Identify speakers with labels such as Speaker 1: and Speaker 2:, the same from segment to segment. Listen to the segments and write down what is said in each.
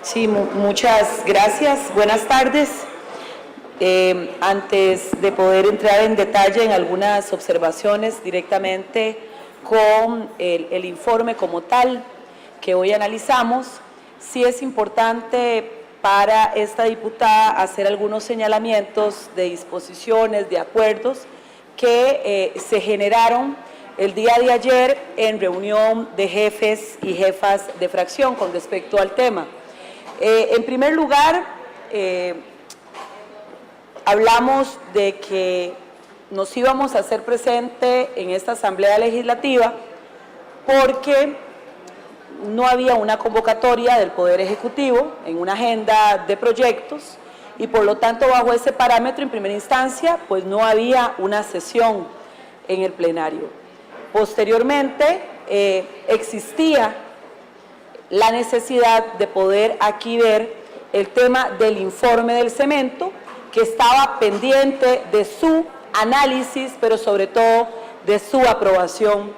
Speaker 1: Sí, muchas gracias. Buenas tardes. Antes de poder entrar en detalle en algunas observaciones directamente con el informe como tal que hoy analizamos, sí es importante para esta diputada hacer algunos señalamientos de disposiciones, de acuerdos que se generaron el día de ayer en reunión de jefes y jefas de fracción con respecto al tema. En primer lugar, hablamos de que nos íbamos a hacer presente en esta Asamblea Legislativa porque no había una convocatoria del Poder Ejecutivo en una agenda de proyectos y por lo tanto bajo ese parámetro en primera instancia pues no había una sesión en el plenario. Posteriormente existía la necesidad de poder aquí ver el tema del informe del cemento que estaba pendiente de su análisis, pero sobre todo de su aprobación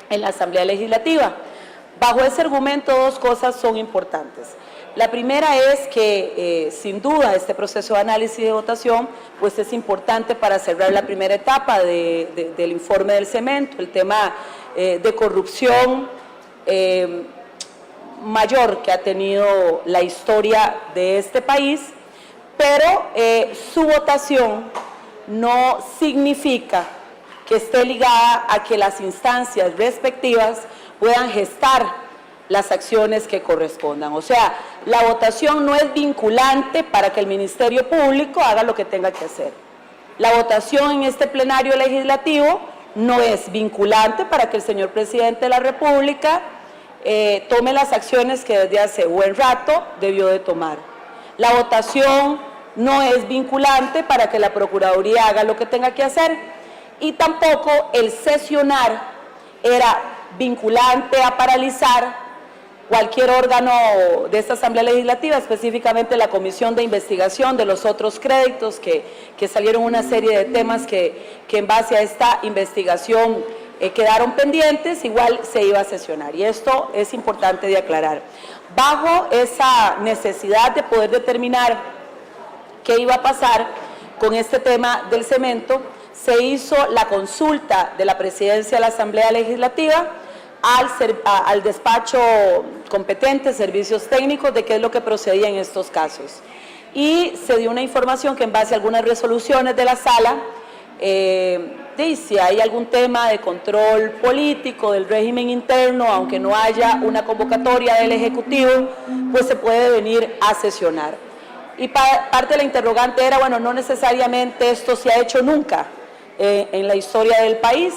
Speaker 1: en la Asamblea Legislativa. Bajo ese argumento, dos cosas son importantes. La primera es que, sin duda, este proceso de análisis y de votación pues es importante para cerrar la primera etapa del informe del cemento, el tema de corrupción mayor que ha tenido la historia de este país, pero su votación no significa que esté ligada a que las instancias respectivas puedan gestar las acciones que correspondan. O sea, la votación no es vinculante para que el Ministerio Público haga lo que tenga que hacer. La votación en este plenario legislativo no es vinculante para que el señor Presidente de la República tome las acciones que desde hace buen rato debió de tomar. La votación no es vinculante para que la Procuraduría haga lo que tenga que hacer y tampoco el sesionar era vinculante a paralizar cualquier órgano de esta Asamblea Legislativa, específicamente la Comisión de Investigación de los otros créditos que salieron una serie de temas que en base a esta investigación quedaron pendientes, igual se iba a sesionar. Y esto es importante de aclarar. Bajo esa necesidad de poder determinar qué iba a pasar con este tema del cemento, se hizo la consulta de la Presidencia de la Asamblea Legislativa al despacho competente, servicios técnicos, de qué es lo que procedía en estos casos. Y se dio una información que en base a algunas resoluciones de la sala, si hay algún tema de control político del régimen interno, aunque no haya una convocatoria del Ejecutivo, pues se puede venir a sesionar. Y parte de la interrogante era, bueno, no necesariamente esto se ha hecho nunca en la historia del país.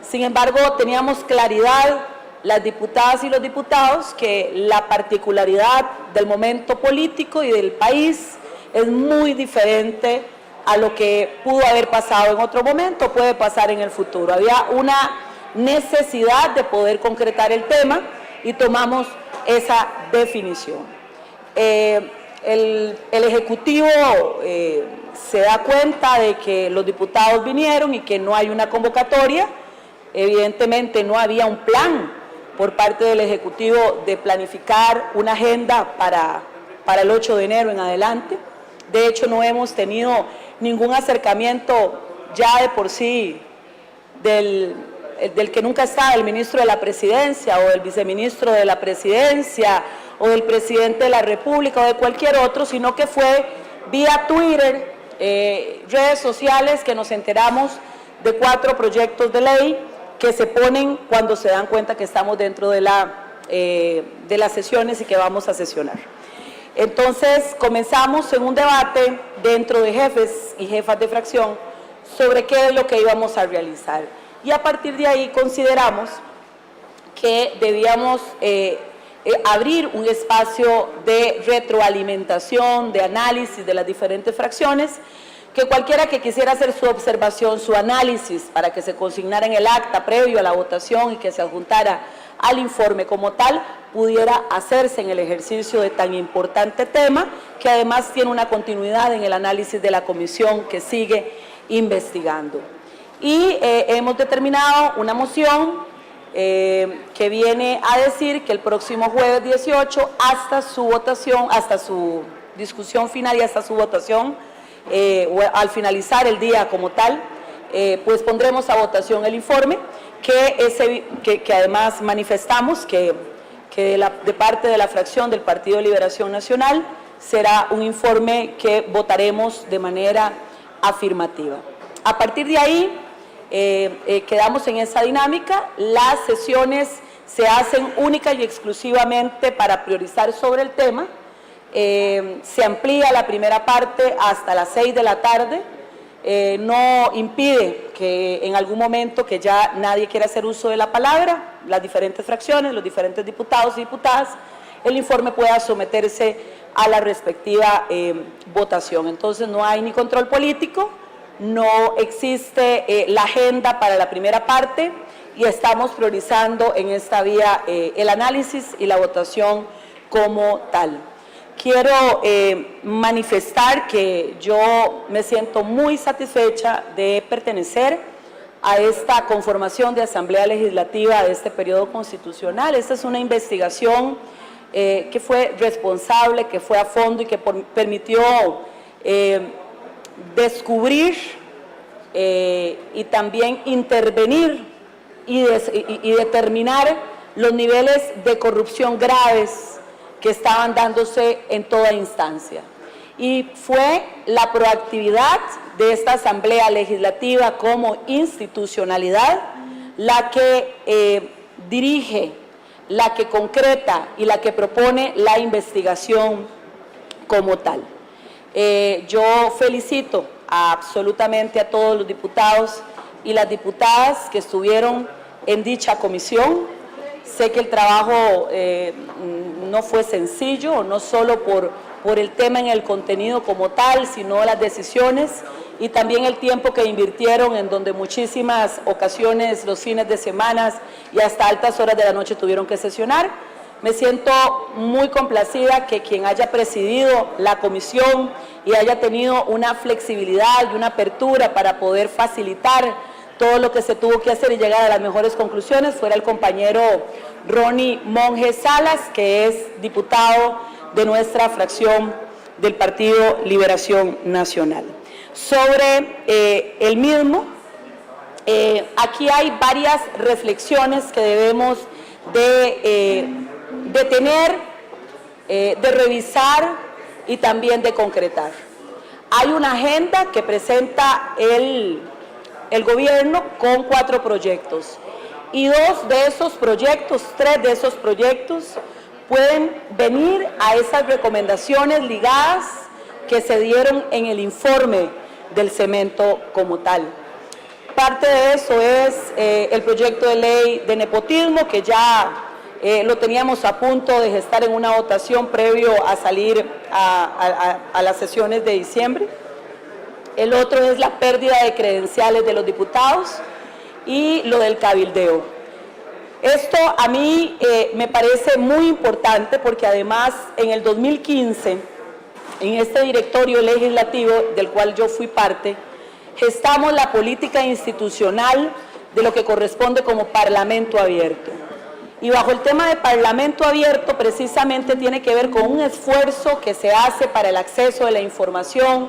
Speaker 1: Sin embargo, teníamos claridad, las diputadas y los diputados, que la particularidad del momento político y del país es muy diferente a lo que pudo haber pasado en otro momento, puede pasar en el futuro. Había una necesidad de poder concretar el tema y tomamos esa definición. El Ejecutivo se da cuenta de que los diputados vinieron y que no hay una convocatoria. Evidentemente no había un plan por parte del Ejecutivo de planificar una agenda para el 8 de enero en adelante. De hecho, no hemos tenido ningún acercamiento ya de por sí del que nunca está, el ministro de la Presidencia o el viceministro de la Presidencia o del presidente de la República o de cualquier otro, sino que fue vía Twitter, redes sociales, que nos enteramos de 4 proyectos de ley que se ponen cuando se dan cuenta que estamos dentro de las sesiones y que vamos a sesionar. Entonces, comenzamos en un debate dentro de jefes y jefas de fracción sobre qué es lo que íbamos a realizar. Y a partir de ahí consideramos que debíamos abrir un espacio de retroalimentación, de análisis de las diferentes fracciones, que cualquiera que quisiera hacer su observación, su análisis, para que se consignara en el acta previo a la votación y que se adjuntara al informe como tal, pudiera hacerse en el ejercicio de tan importante tema, que además tiene una continuidad en el análisis de la comisión que sigue investigando. Y hemos determinado una moción que viene a decir que el próximo jueves 18, hasta su votación, hasta su discusión final y hasta su votación, al finalizar el día como tal, pues pondremos a votación el informe que además manifestamos que de parte de la fracción del Partido de Liberación Nacional será un informe que votaremos de manera afirmativa. A partir de ahí, quedamos en esa dinámica. Las sesiones se hacen única y exclusivamente para priorizar sobre el tema. Se amplía la primera parte hasta las 6 de la tarde. No impide que en algún momento que ya nadie quiera hacer uso de la palabra, las diferentes fracciones, los diferentes diputados y diputadas, el informe pueda someterse a la respectiva votación. Entonces no hay ni control político, no existe la agenda para la primera parte y estamos priorizando en esta vía el análisis y la votación como tal. Quiero manifestar que yo me siento muy satisfecha de pertenecer a esta conformación de Asamblea Legislativa de este periodo constitucional. Esta es una investigación que fue responsable, que fue a fondo y que permitió descubrir y también intervenir y determinar los niveles de corrupción graves que estaban dándose en toda instancia. Y fue la proactividad de esta Asamblea Legislativa como institucionalidad la que dirige, la que concreta y la que propone la investigación como tal. Yo felicito absolutamente a todos los diputados y las diputadas que estuvieron en dicha comisión. Sé que el trabajo no fue sencillo, no solo por el tema en el contenido como tal, sino las decisiones y también el tiempo que invirtieron, en donde muchísimas ocasiones, los fines de semana y hasta altas horas de la noche tuvieron que sesionar. Me siento muy complacida que quien haya presidido la comisión y haya tenido una flexibilidad y una apertura para poder facilitar todo lo que se tuvo que hacer y llegar a las mejores conclusiones fuera el compañero Ronnie Monge Salas, que es diputado de nuestra fracción del Partido Liberación Nacional. Sobre el mismo, aquí hay varias reflexiones que debemos de tener, de revisar y también de concretar. Hay una agenda que presenta el gobierno con 4 proyectos y 2 de esos proyectos, 3 de esos proyectos pueden venir a esas recomendaciones ligadas que se dieron en el informe del cemento como tal. Parte de eso es el proyecto de ley de nepotismo, que ya lo teníamos a punto de gestar en una votación previo a salir a las sesiones de diciembre. El otro es la pérdida de credenciales de los diputados y lo del cabildeo. Esto a mí me parece muy importante porque además en el 2015, en este directorio legislativo del cual yo fui parte, gestamos la política institucional de lo que corresponde como Parlamento Abierto. Y bajo el tema de Parlamento Abierto precisamente tiene que ver con un esfuerzo que se hace para el acceso de la información,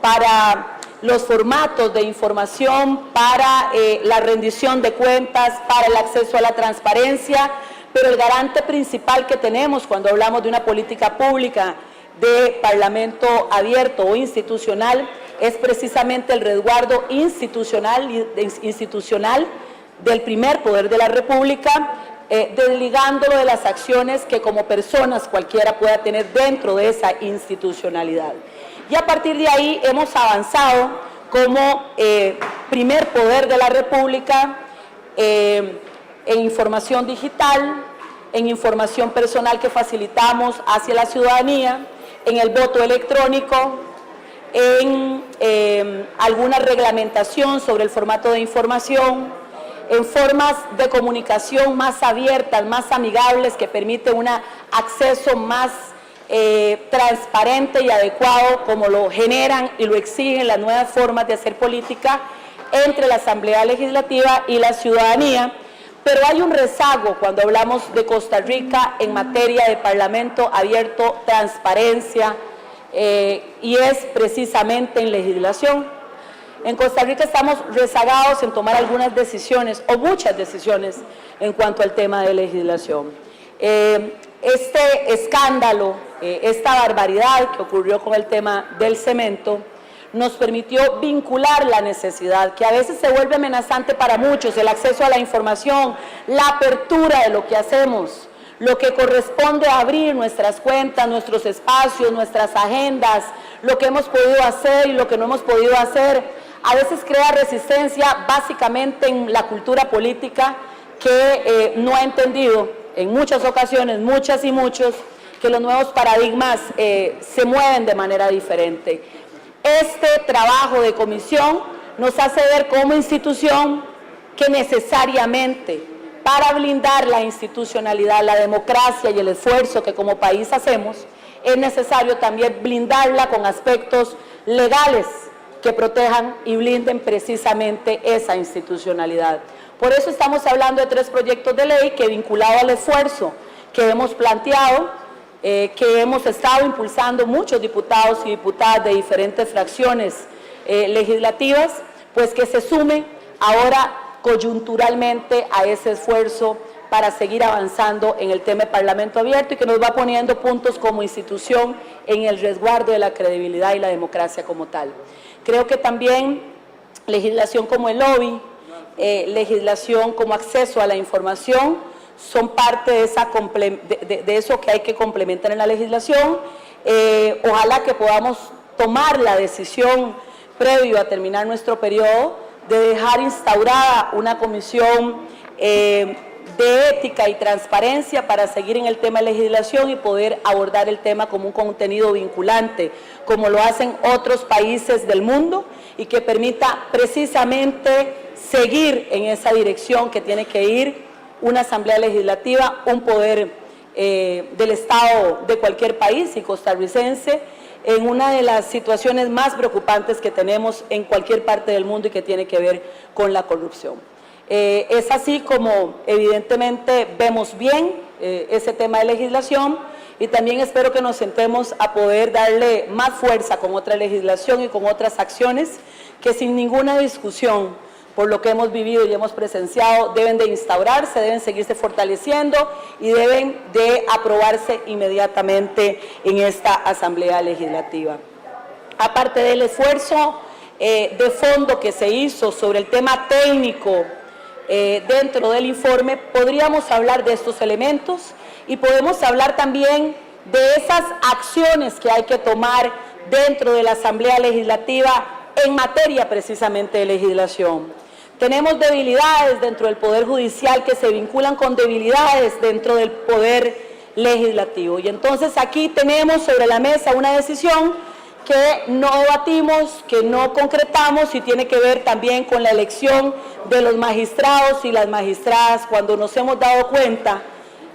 Speaker 1: para los formatos de información, para la rendición de cuentas, para el acceso a la transparencia, pero el garante principal que tenemos cuando hablamos de una política pública de Parlamento Abierto o institucional es precisamente el resguardo institucional del primer poder de la República, desligándolo de las acciones que como personas cualquiera pueda tener dentro de esa institucionalidad. Y a partir de ahí hemos avanzado como primer poder de la República en información digital, en información personal que facilitamos hacia la ciudadanía, en el voto electrónico, en alguna reglamentación sobre el formato de información, en formas de comunicación más abiertas, más amigables, que permiten un acceso más transparente y adecuado, como lo generan y lo exigen las nuevas formas de hacer política entre la Asamblea Legislativa y la ciudadanía, pero hay un rezago cuando hablamos de Costa Rica en materia de parlamento abierto, transparencia, y es precisamente en legislación. En Costa Rica estamos rezagados en tomar algunas decisiones, o muchas decisiones, en cuanto al tema de legislación. Este escándalo, esta barbaridad que ocurrió con el tema del cemento, nos permitió vincular la necesidad, que a veces se vuelve amenazante para muchos, el acceso a la información, la apertura de lo que hacemos, lo que corresponde a abrir nuestras cuentas, nuestros espacios, nuestras agendas, lo que hemos podido hacer y lo que no hemos podido hacer, a veces crea resistencia básicamente en la cultura política que no ha entendido en muchas ocasiones, muchas y muchos, que los nuevos paradigmas se mueven de manera diferente. Este trabajo de comisión nos hace ver como institución que necesariamente para blindar la institucionalidad, la democracia y el esfuerzo que como país hacemos, es necesario también blindarla con aspectos legales que protejan y blinden precisamente esa institucionalidad. Por eso estamos hablando de 3 proyectos de ley que, vinculado al esfuerzo que hemos planteado, que hemos estado impulsando muchos diputados y diputadas de diferentes fracciones legislativas, pues que se sume ahora coyunturalmente a ese esfuerzo para seguir avanzando en el tema de Parlamento abierto y que nos va poniendo puntos como institución en el resguardo de la credibilidad y la democracia como tal. Creo que también legislación como el lobby, legislación como acceso a la información, son parte de eso que hay que complementar en la legislación. Ojalá que podamos tomar la decisión previo a terminar nuestro periodo de dejar instaurada una comisión de ética y transparencia para seguir en el tema de legislación y poder abordar el tema como un contenido vinculante, como lo hacen otros países del mundo, y que permita precisamente seguir en esa dirección que tiene que ir una asamblea legislativa, un poder del Estado de cualquier país y costarricense, en una de las situaciones más preocupantes que tenemos en cualquier parte del mundo y que tiene que ver con la corrupción. Es así como evidentemente vemos bien ese tema de legislación, y también espero que nos sentemos a poder darle más fuerza con otra legislación y con otras acciones que sin ninguna discusión, por lo que hemos vivido y hemos presenciado, deben de instaurarse, deben seguirse fortaleciendo y deben de aprobarse inmediatamente en esta Asamblea Legislativa. Aparte del esfuerzo de fondo que se hizo sobre el tema técnico dentro del informe, podríamos hablar de estos elementos y podemos hablar también de esas acciones que hay que tomar dentro de la Asamblea Legislativa en materia precisamente de legislación. Tenemos debilidades dentro del Poder Judicial que se vinculan con debilidades dentro del Poder Legislativo. Y entonces aquí tenemos sobre la mesa una decisión que no debatimos, que no concretamos, y tiene que ver también con la elección de los magistrados y las magistradas, cuando nos hemos dado cuenta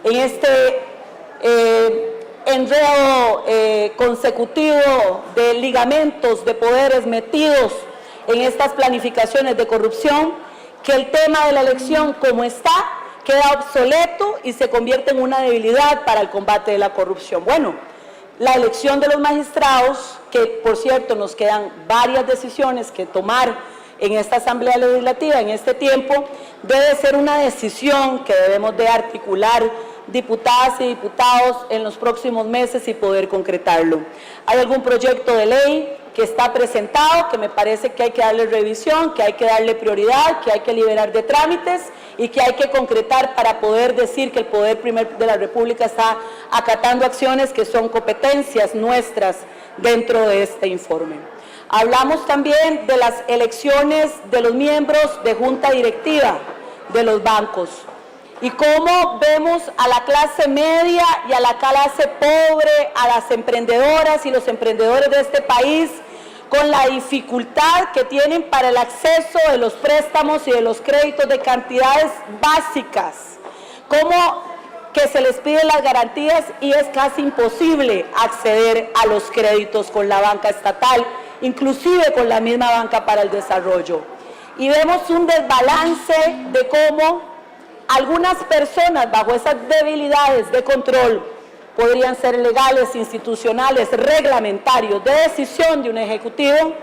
Speaker 1: en este enredo consecutivo de ligamentos de poderes metidos en estas planificaciones de corrupción, que el tema de la elección como está queda obsoleto y se convierte en una debilidad para el combate de la corrupción. Bueno, la elección de los magistrados, que por cierto nos quedan varias decisiones que tomar en esta Asamblea Legislativa en este tiempo, debe ser una decisión que debemos de articular diputadas y diputados en los próximos meses y poder concretarlo. ¿Hay algún proyecto de ley que está presentado, que me parece que hay que darle revisión, que hay que darle prioridad, que hay que liberar de trámites y que hay que concretar para poder decir que el Poder Primero de la República está acatando acciones que son competencias nuestras dentro de este informe? Hablamos también de las elecciones de los miembros de junta directiva de los bancos y cómo vemos a la clase media y a la clase pobre, a las emprendedoras y los emprendedores de este país, con la dificultad que tienen para el acceso de los préstamos y de los créditos de cantidades básicas, cómo que se les piden las garantías y es casi imposible acceder a los créditos con la banca estatal, inclusive con la misma banca para el desarrollo. Y vemos un desbalance de cómo Algunas personas bajo esas debilidades de control podrían ser legales, institucionales, reglamentarios, de decisión de un ejecutivo,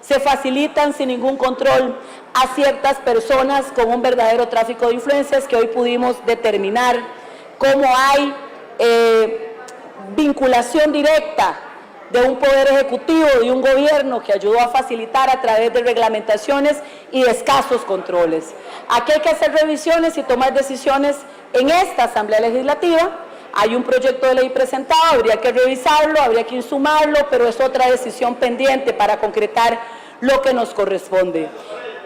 Speaker 1: se facilitan sin ningún control a ciertas personas con un verdadero tráfico de influencias que hoy pudimos determinar cómo hay vinculación directa de un poder ejecutivo, de un gobierno que ayudó a facilitar a través de reglamentaciones y de escasos controles. Aquí hay que hacer revisiones y tomar decisiones en esta Asamblea Legislativa. Hay un proyecto de ley presentado, habría que revisarlo, habría que insumarlo, pero es otra decisión pendiente para concretar lo que nos corresponde.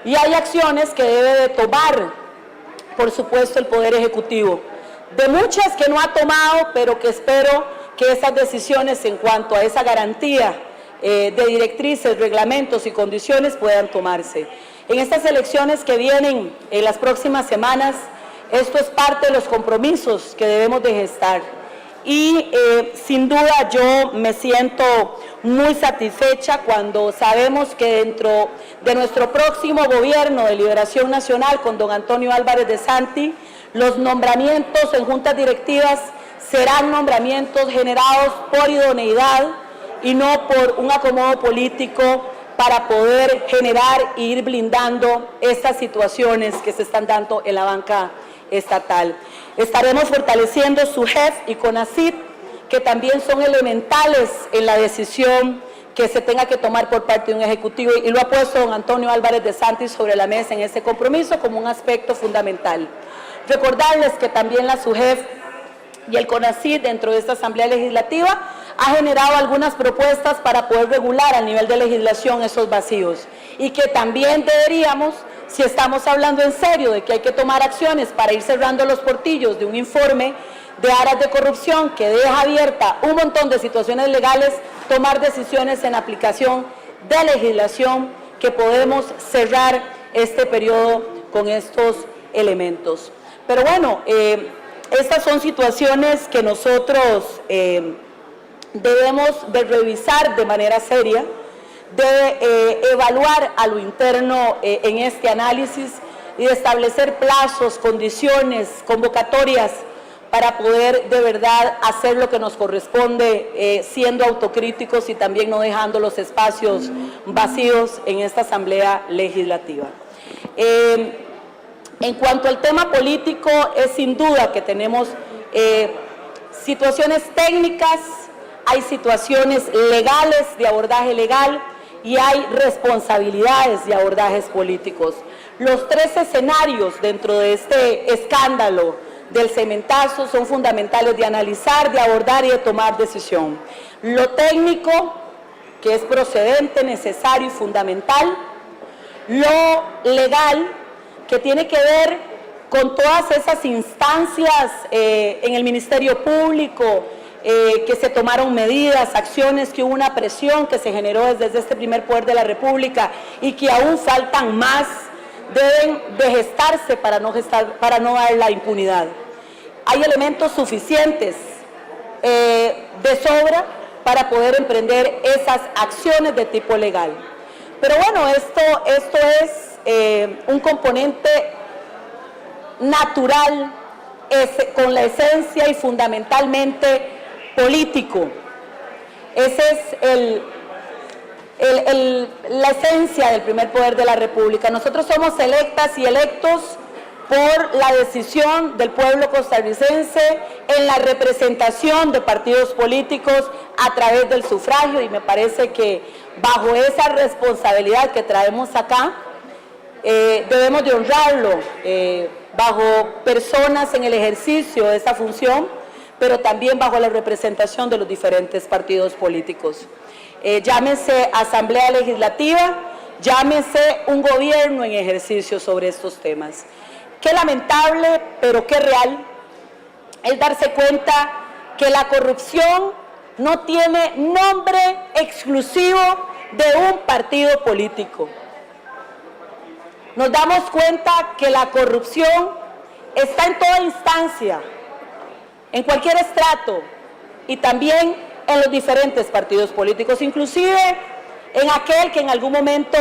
Speaker 1: Y hay acciones que debe de tomar, por supuesto, el Poder Ejecutivo. De muchas que no ha tomado, pero que espero que esas decisiones en cuanto a esa garantía de directrices, reglamentos y condiciones puedan tomarse. En estas elecciones que vienen en las próximas semanas, esto es parte de los compromisos que debemos de gestar. Y sin duda yo me siento muy satisfecha cuando sabemos que dentro de nuestro próximo gobierno de Liberación Nacional con don Antonio Álvarez de Santi, los nombramientos en juntas directivas serán nombramientos generados por idoneidad y no por un acomodo político para poder generar e ir blindando estas situaciones que se están dando en la banca estatal. Estaremos fortaleciendo SUGEF y CONACYT, que también son elementales en la decisión que se tenga que tomar por parte de un ejecutivo, y lo ha puesto don Antonio Álvarez de Santi sobre la mesa en ese compromiso como un aspecto fundamental. Recordarles que también la SUGEF y el CONACYT dentro de esta Asamblea Legislativa ha generado algunas propuestas para poder regular a nivel de legislación esos vacíos, y que también deberíamos, si estamos hablando en serio de que hay que tomar acciones para ir cerrando los portillos de un informe de aras de corrupción que deja abierta un montón de situaciones legales, tomar decisiones en aplicación de legislación que podemos cerrar este periodo con estos elementos. Pero bueno, estas son situaciones que nosotros debemos de revisar de manera seria, de evaluar a lo interno en este análisis y de establecer plazos, condiciones, convocatorias para poder de verdad hacer lo que nos corresponde, siendo autocríticos y también no dejando los espacios vacíos en esta Asamblea Legislativa. En cuanto al tema político, es sin duda que tenemos situaciones técnicas, hay situaciones legales de abordaje legal y hay responsabilidades de abordajes políticos. Los tres escenarios dentro de este escándalo del cementazo son fundamentales de analizar, de abordar y de tomar decisión. Lo técnico, que es procedente, necesario y fundamental. Lo legal, que tiene que ver con todas esas instancias en el Ministerio Público, que se tomaron medidas, acciones, que hubo una presión que se generó desde este primer poder de la República y que aún faltan más, deben de gestarse para no dar la impunidad. Hay elementos suficientes de sobra para poder emprender esas acciones de tipo legal. Pero bueno, esto es un componente natural, con la esencia y fundamentalmente político. Esa es la esencia del primer poder de la República. Nosotros somos electas y electos por la decisión del pueblo costarricense en la representación de partidos políticos a través del sufragio, y me parece que bajo esa responsabilidad que traemos acá, debemos de honrarlo bajo personas en el ejercicio de esa función, pero también bajo la representación de los diferentes partidos políticos. Llámese Asamblea Legislativa, llámese un gobierno en ejercicio sobre estos temas. Qué lamentable, pero qué real, es darse cuenta que la corrupción no tiene nombre exclusivo de un partido político. Nos damos cuenta que la corrupción está en toda instancia, en cualquier estrato y también en los diferentes partidos políticos, inclusive en aquel que en algún momento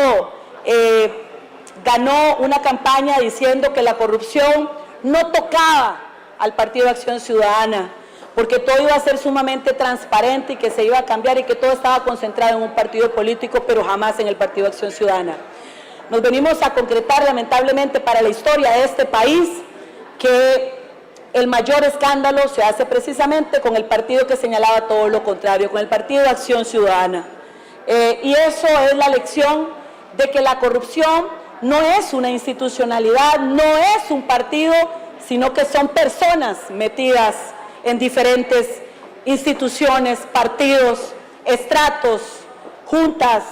Speaker 1: ganó una campaña diciendo que la corrupción no tocaba al Partido de Acción Ciudadana, porque todo iba a ser sumamente transparente y que se iba a cambiar y que todo estaba concentrado en un partido político, pero jamás en el Partido de Acción Ciudadana. Nos venimos a concretar, lamentablemente, para la historia de este país, que el mayor escándalo se hace precisamente con el partido que señalaba todo lo contrario, con el Partido de Acción Ciudadana. Y eso es la lección de que la corrupción no es una institucionalidad, no es un partido, sino que son personas metidas en diferentes instituciones, partidos, estratos, juntas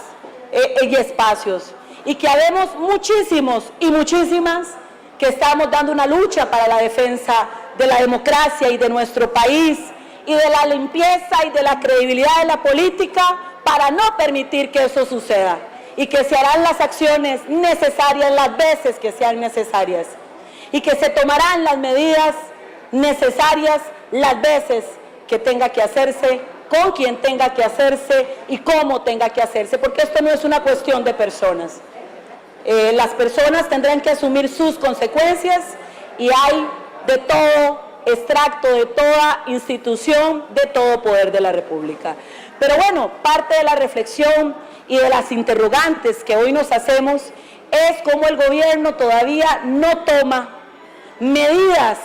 Speaker 1: y espacios. Y que habemos muchísimos y muchísimas que estamos dando una lucha para la defensa de la democracia y de nuestro país y de la limpieza y de la credibilidad de la política para no permitir que eso suceda y que se harán las acciones necesarias las veces que sean necesarias y que se tomarán las medidas necesarias las veces que tenga que hacerse, con quien tenga que hacerse y cómo tenga que hacerse, porque esto no es una cuestión de personas. Las personas tendrán que asumir sus consecuencias y hay de todo extracto, de toda institución, de todo poder de la República. Pero bueno, parte de la reflexión y de las interrogantes que hoy nos hacemos es cómo el gobierno todavía no toma medidas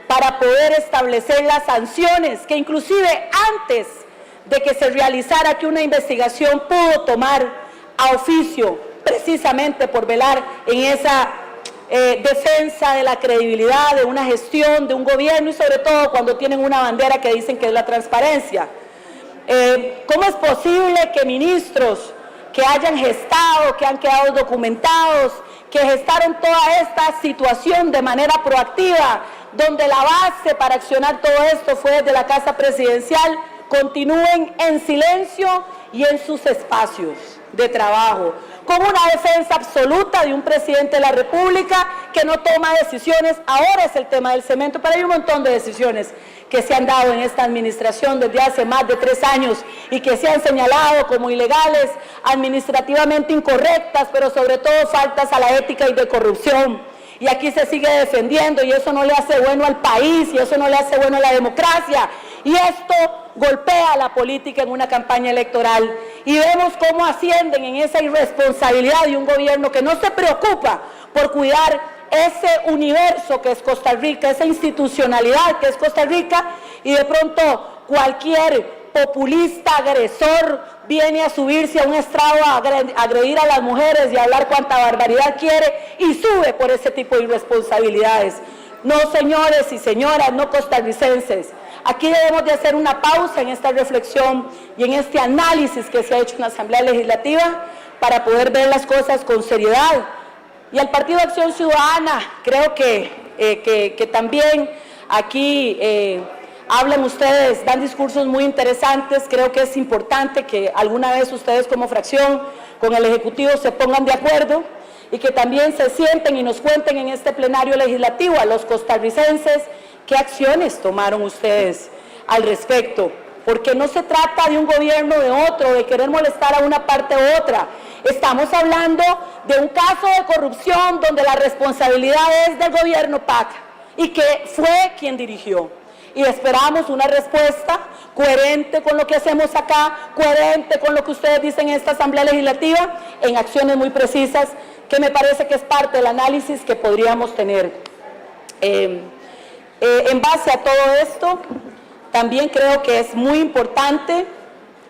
Speaker 1: para poder establecer las sanciones que inclusive antes de que se realizara aquí una investigación pudo tomar a oficio, precisamente por velar en esa defensa de la credibilidad de una gestión, de un gobierno y sobre todo cuando tienen una bandera que dicen que es la transparencia. ¿Cómo es posible que ministros que hayan gestado, que han quedado documentados, que gestaron toda esta situación de manera proactiva, donde la base para accionar todo esto fue desde la Casa Presidencial, continúen en silencio y en sus espacios de trabajo, con una defensa absoluta de un presidente de la República que no toma decisiones? Ahora es el tema del cemento, pero hay un montón de decisiones que se han dado en esta administración desde hace más de 3 años y que se han señalado como ilegales, administrativamente incorrectas, pero sobre todo faltas a la ética y de corrupción. Y aquí se sigue defendiendo y eso no le hace bueno al país y eso no le hace bueno a la democracia. Y esto golpea a la política en una campaña electoral. Y vemos cómo ascienden en esa irresponsabilidad de un gobierno que no se preocupa por cuidar ese universo que es Costa Rica, esa institucionalidad que es Costa Rica, y de pronto cualquier populista agresor viene a subirse a un estrado a agredir a las mujeres y a hablar cuanta barbaridad quiere y sube por ese tipo de irresponsabilidades. No, señores y señoras, no costarricenses. Aquí debemos de hacer una pausa en esta reflexión y en este análisis que se ha hecho en la Asamblea Legislativa para poder ver las cosas con seriedad. Y al Partido de Acción Ciudadana, creo que también aquí hablan ustedes, dan discursos muy interesantes. Creo que es importante que alguna vez ustedes como fracción con el Ejecutivo se pongan de acuerdo y que también se sienten y nos cuenten en este plenario legislativo a los costarricenses qué acciones tomaron ustedes al respecto. Porque no se trata de un gobierno o de otro, de querer molestar a una parte u otra. Estamos hablando de un caso de corrupción donde la responsabilidad es del gobierno PAC y que fue quien dirigió. Y esperamos una respuesta coherente con lo que hacemos acá, coherente con lo que ustedes dicen en esta Asamblea Legislativa, en acciones muy precisas, que me parece que es parte del análisis que podríamos tener. En base a todo esto, también creo que es muy importante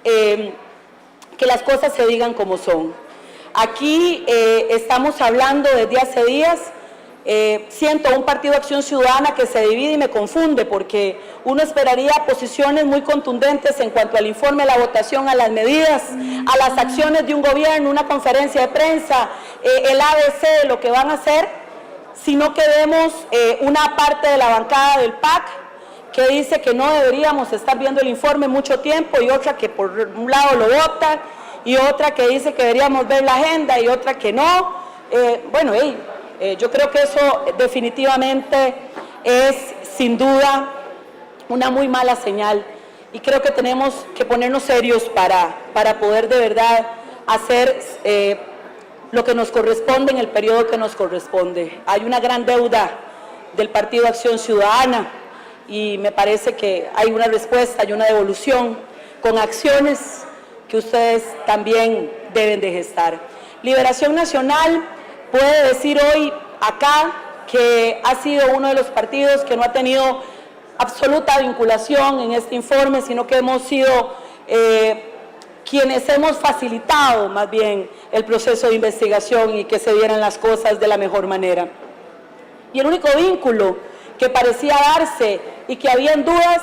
Speaker 1: que las cosas se digan como son. Aquí estamos hablando desde hace días. Siento un Partido de Acción Ciudadana que se divide y me confunde porque uno esperaría posiciones muy contundentes en cuanto al informe, a la votación, a las medidas, a las acciones de un gobierno, una conferencia de prensa, el ABC de lo que van a hacer, sino que vemos una parte de la bancada del PAC que dice que no deberíamos estar viendo el informe mucho tiempo y otra que por un lado lo vota y otra que dice que deberíamos ver la agenda y otra que no. Yo creo que eso definitivamente es sin duda una muy mala señal y creo que tenemos que ponernos serios para poder de verdad hacer lo que nos corresponde en el periodo que nos corresponde. Hay una gran deuda del Partido Acción Ciudadana, y me parece que hay una respuesta y una devolución con acciones que ustedes también deben de gestar. Liberación Nacional puede decir hoy acá que ha sido uno de los partidos que no ha tenido absoluta vinculación en este informe, sino que hemos sido quienes hemos facilitado más bien el proceso de investigación y que se dieran las cosas de la mejor manera. Y el único vínculo que parecía darse y que había en dudas,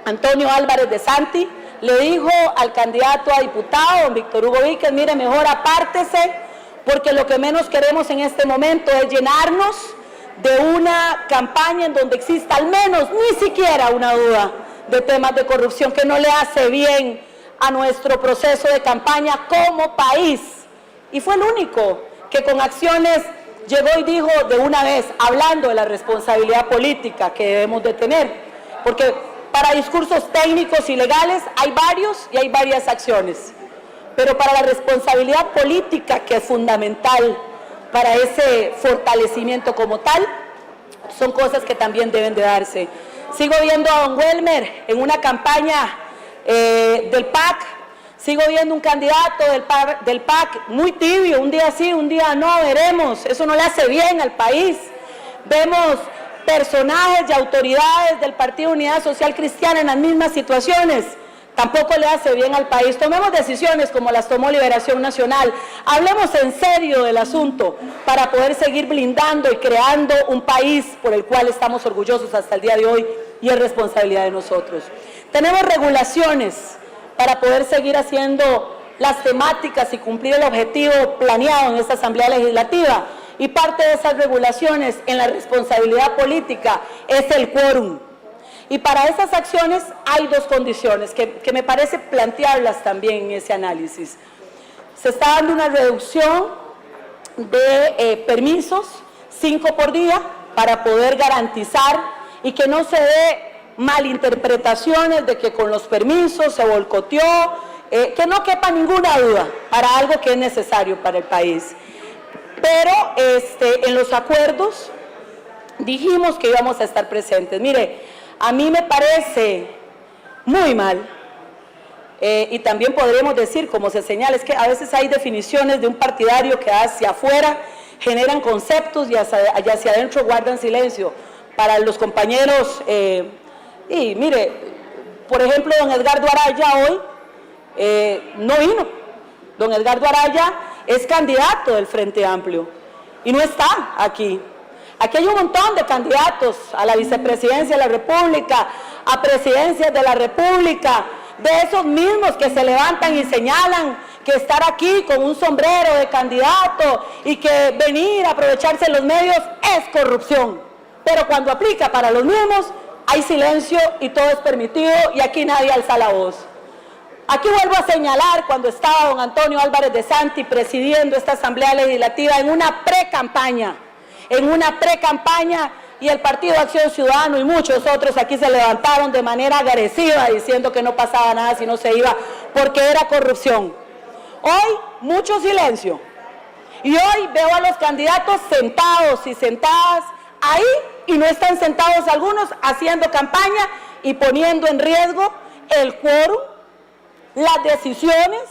Speaker 1: Antonio Álvarez de Santi le dijo al candidato a diputado, don Víctor Hugo Víquez, mire, mejor apártese, porque lo que menos queremos en este momento es llenarnos de una campaña en donde exista al menos ni siquiera una duda de temas de corrupción, que no le hace bien a nuestro proceso de campaña como país. Y fue el único que con acciones llegó y dijo de una vez, hablando de la responsabilidad política que debemos de tener, porque para discursos técnicos y legales hay varios y hay varias acciones, pero para la responsabilidad política, que es fundamental para ese fortalecimiento como tal, son cosas que también deben de darse. Sigo viendo a don Welmer en una campaña del PAC, sigo viendo un candidato del PAC muy tibio, un día sí, un día no, veremos, eso no le hace bien al país. Vemos personajes y autoridades del Partido Unidad Social Cristiana en las mismas situaciones, tampoco le hace bien al país. Tomemos decisiones como las tomó Liberación Nacional, hablemos en serio del asunto para poder seguir blindando y creando un país por el cual estamos orgullosos hasta el día de hoy y es responsabilidad de nosotros. Tenemos regulaciones para poder seguir haciendo las temáticas y cumplir el objetivo planeado en esta Asamblea Legislativa, y parte de esas regulaciones en la responsabilidad política es el quórum. Y para esas acciones hay dos condiciones que me parece plantearlas también en ese análisis. Se está dando una reducción de permisos, 5 por día, para poder garantizar y que no se dé malinterpretaciones de que con los permisos se boicoteó, que no quepa ninguna duda para algo que es necesario para el país. Pero en los acuerdos dijimos que íbamos a estar presentes. Mire, a mí me parece muy mal, y también podríamos decir, como se señala, es que a veces hay definiciones de un partidario que hacia afuera generan conceptos y hacia adentro guardan silencio. Para los compañeros, y mire, por ejemplo, don Edgardo Araya hoy no vino. Don Edgardo Araya es candidato del Frente Amplio y no está aquí. Aquí hay un montón de candidatos a la vicepresidencia de la República, a presidencias de la República, de esos mismos que se levantan y señalan que estar aquí con un sombrero de candidato y que venir a aprovecharse de los medios es corrupción. Pero cuando aplica para los mismos, hay silencio y todo es permitido y aquí nadie alza la voz. Aquí vuelvo a señalar cuando estaba don Antonio Álvarez de Santi presidiendo esta Asamblea Legislativa en una pre-campaña, y el Partido Acción Ciudadana y muchos otros aquí se levantaron de manera agresiva diciendo que no pasaba nada si no se iba porque era corrupción. Hoy mucho silencio y hoy veo a los candidatos sentados y sentadas ahí y no están sentados algunos haciendo campaña y poniendo en riesgo el quórum, las decisiones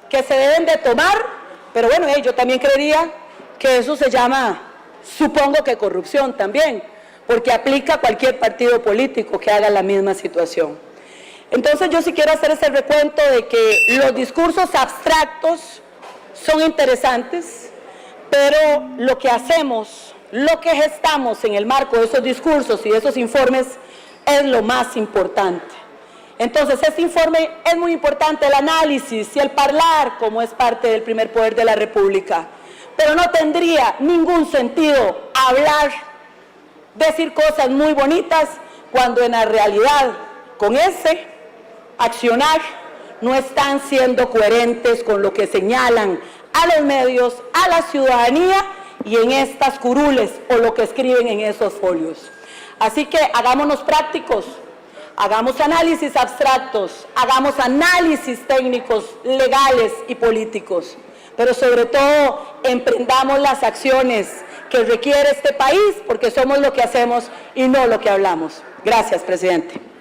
Speaker 1: que se deben de tomar, pero bueno, yo también creería que eso se llama, supongo que corrupción también, porque aplica a cualquier partido político que haga la misma situación. Entonces yo sí quiero hacer ese recuento de que los discursos abstractos son interesantes, pero lo que hacemos, lo que gestamos en el marco de esos discursos y de esos informes es lo más importante. Entonces, este informe es muy importante, el análisis y el hablar como es parte del primer poder de la República. Pero no tendría ningún sentido hablar, decir cosas muy bonitas, cuando en la realidad, con ese accionar, no están siendo coherentes con lo que señalan a los medios, a la ciudadanía y en estas curules o lo que escriben en esos folios. Así que hagámonos prácticos. Hagamos análisis abstractos, hagamos análisis técnicos, legales y políticos, pero sobre todo emprendamos las acciones que requiere este país, porque somos lo que hacemos y no lo que hablamos. Gracias, presidente.